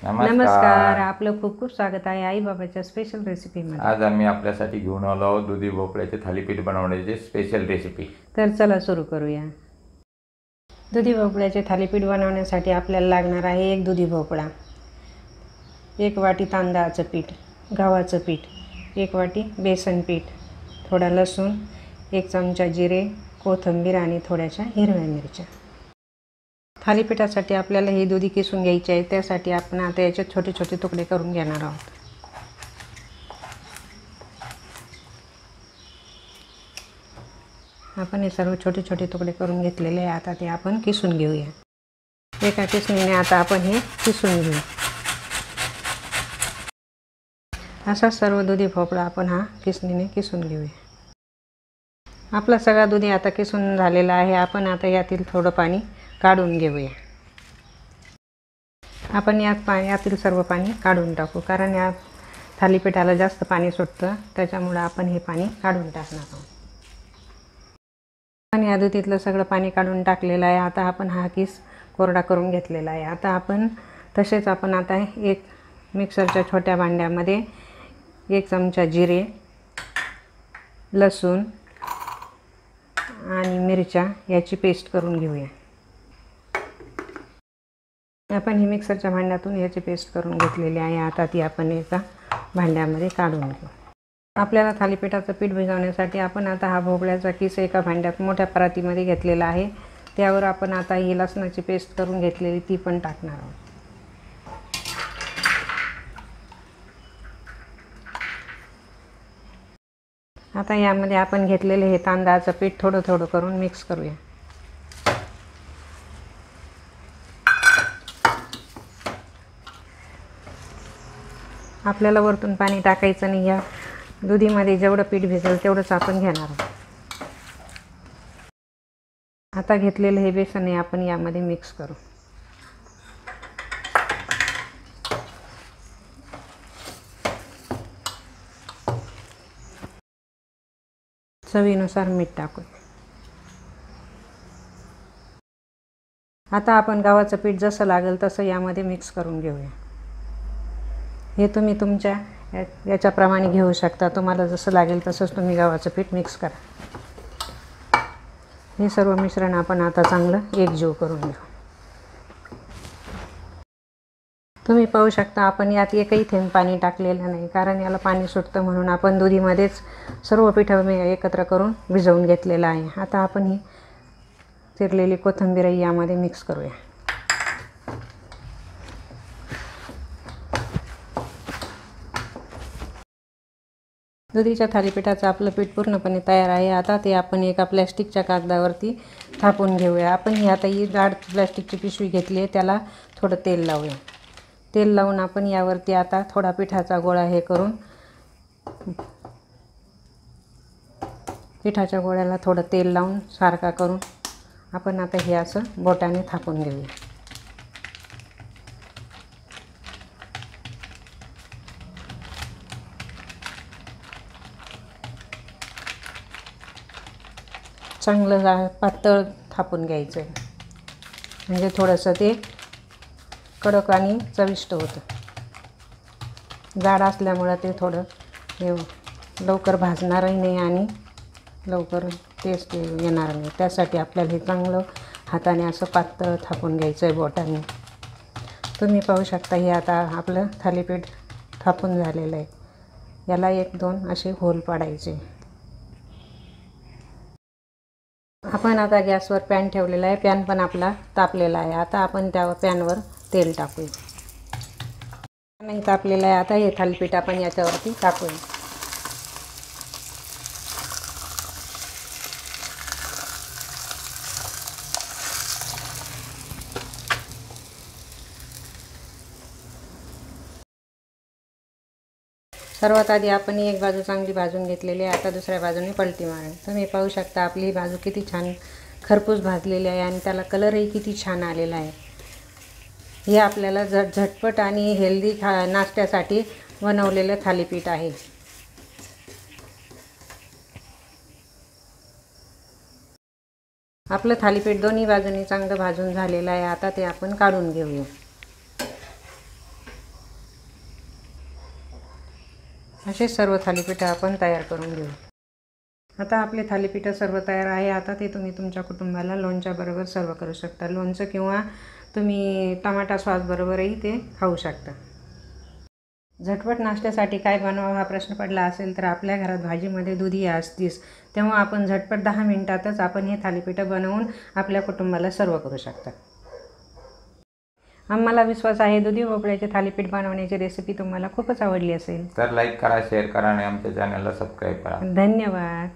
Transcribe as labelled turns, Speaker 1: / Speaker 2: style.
Speaker 1: नमस्कार, आपलं खूप खूप स्वागत आहे आई बाबाच्या स्पेशल रेसिपीमध्ये।
Speaker 2: आज आम्ही आपल्यासाठी घेऊन आलो आहोत दुधी भोपळ्याचे थालीपीठ बनवण्याची स्पेशल रेसिपी।
Speaker 1: तर चला सुरू करूया। दुधी भोपळ्याचे थालीपीठ बनवण्यासाठी आपल्याला लागणार आहे एक दुधी भोपळा, 1 वाटी तांदळाचं पीठ, गव्हाचं पीठ, 1 वाटी बेसन पीठ, थोडा लसूण, 1 चमचा जिरे, कोथिंबीर आणि थोड्याशा हिरव्या मिरच्या। थालीपीठासाठी आपल्याला ही दुधी किसून घ्यायची आहे। त्यासाठी आपण आता याचे छोटे छोटे तुकडे करून घेणार आहोत। आपण हे सर्व छोटे छोटे तुकडे करून घेतलेले आहे। आता ते आपण किसून घेऊया। एका किसणीने आता आपण हे किसून घेऊ। असा सर्व दुधी भोपळा आपण हा किसणीने किसून घेऊया। आपला सगळा दुधी आता किसून झालेला आहे। आपण आता यातील थोडं पाणी काढून घेऊया। आपण यातील सर्व पाणी काढून टाकू, कारण या थालीपीठाला जास्त पाणी सुटतं, त्याच्यामुळे आपण हे पाणी काढून टाकणार आहोत। आपण या दुधीतलं सगळं पाणी काढून टाकलेलं आहे। आता आपण हा किस कोरडा करून घेतलेला आहे। आता आपण तसेच आपण आता एक मिक्सरच्या छोट्या भांड्यामध्ये 1 चमचा जिरे, लसूण आणि मिरच्या याची पेस्ट करून घेऊया। आपण ही मिक्सरच्या भांड्यातून याची पेस्ट करून घेतलेली आहे। आता ती आपण एका भांड्यामध्ये काढून घेऊ। आपल्याला थालीपीठाचं पीठ भिजवण्यासाठी आपण आता हा भोपळ्याचा किस एका भांड्यात मोठ्या परातीमध्ये घेतलेला आहे। त्यावर आपण आता ही लसणाची पेस्ट करून घेतलेली ती पण टाकणार आहोत। आता यामध्ये आपण घेतलेले हे तांदळाचं पीठ थोडं थोडं करून मिक्स करूया। आपल्याला वरतून पाणी टाकायचं नाही। या दुधीमध्ये जेवढं पीठ भिजेल तेवढंच आपण घेणार आहोत। आता घेतलेलं हे बेसन आहे आपण यामध्ये मिक्स करू। चवीनुसार मीठ टाकू। आता आपण गव्हाचं पीठ जसं लागेल तसं यामध्ये मिक्स करून घेऊया। हे तुम्ही तुमच्या याच्याप्रमाणे घेऊ शकता। तुम्हाला जसं लागेल तसंच तुम्ही गव्हाचं पीठ मिक्स करा। हे सर्व मिश्रण आपण आता चांगलं एकजीव करून घेऊ। तुम्ही पाहू शकता आपण यात एकही थेंब पाणी टाकलेलं नाही, कारण याला पाणी सुटतं म्हणून आपण दुधीमध्येच सर्व पीठ एकत्र करून भिजवून घेतलेलं आहे। आता आपण ही चिरलेली कोथिंबीर यामध्ये मिक्स करूया। दुधीच्या थालीपीठाचं आपलं पीठ पूर्णपणे तयार आहे। आता ते आपण एका प्लॅस्टिकच्या कागदावरती थापून घेऊया। आपण ही आता ही जाड प्लॅस्टिकची पिशवी घेतली आहे, त्याला थोडं तेल लावूया। तेल लावून आपण यावरती आता थोडा पिठाचा गोळा हे करून पिठाच्या गोळ्याला थोडं तेल लावून सारखा करून आपण आता हे असं बोटाने थापून घेऊया। चांगलं पातळ थापून घ्यायचं, म्हणजे थोडंसं ते कडक आणि चविष्ट होतं। जाड असल्यामुळं ते थोडं हे लवकर भाजणारही नाही आणि लवकर टेस्ट येणार नाही। त्यासाठी आपल्याला हे चांगलं हाताने असं पातळ थापून घ्यायचं आहे बोटाने। तुम्ही पाहू शकता हे आता आपलं थालीपीठ थापून झालेलं आहे। याला 1-2 असे होल पाडायचे। आपण आता गॅसवर पॅन ठेवलेला आहे। पॅन पण आपला तापलेला आहे। आता आपण त्या पॅनवर तेल टाकूया। नाही तापलेलं आहे। आता हे थालीपीठ आपण याच्यावरती टाकूया। सर्वात आधी आपण एक बाजू चांगली भाजून घेतलेली आहे। आता दुसऱ्या बाजूने पलटी मारा। तुम्ही पाहू शकता आपली ही बाजू किती छान खरपूस भाजलेली आहे आणि त्याला कलरही किती छान आलेला आहे। हे आपल्याला झटपट आणि हेल्दी नाश्त्यासाठी बनवलेलं थालीपीठ आहे। आपलं थालीपीठ दोन्ही बाजूंनी चांगलं भाजून झालेलं आहे। आता ते आपण काढून घेऊया। असे सर्व थालीपीठं आपण तयार करून घेऊ. आता आपले थालीपीठं सर्व तयार आहे. आता ते तुम्ही तुमच्या कुटुंबाला लोणच्याबरोबर सर्व करू शकता. लोणचं किंवा तुम्ही टमाटा सॉसबरोबरही ते खाऊ शकता. झटपट नाश्त्यासाठी काय बनवावं हा प्रश्न पडला असेल तर आपल्या घरात भाजीमध्ये दुधी असतीच, तेव्हा आपण झटपट 10 मिनिटातच आपण हे थालीपीठं बनवून आपल्या कुटुंबाला सर्व करू शकता. आम्हाला विश्वास आहे दुधी भोपळ्याचे थालीपीठ बनवण्याची रेसिपी तुम्हाला खूपच आवडली असेल.
Speaker 2: तर लाईक करा, शेअर करा आणि आमच्या चॅनलला सबस्क्राईब करा.
Speaker 1: धन्यवाद.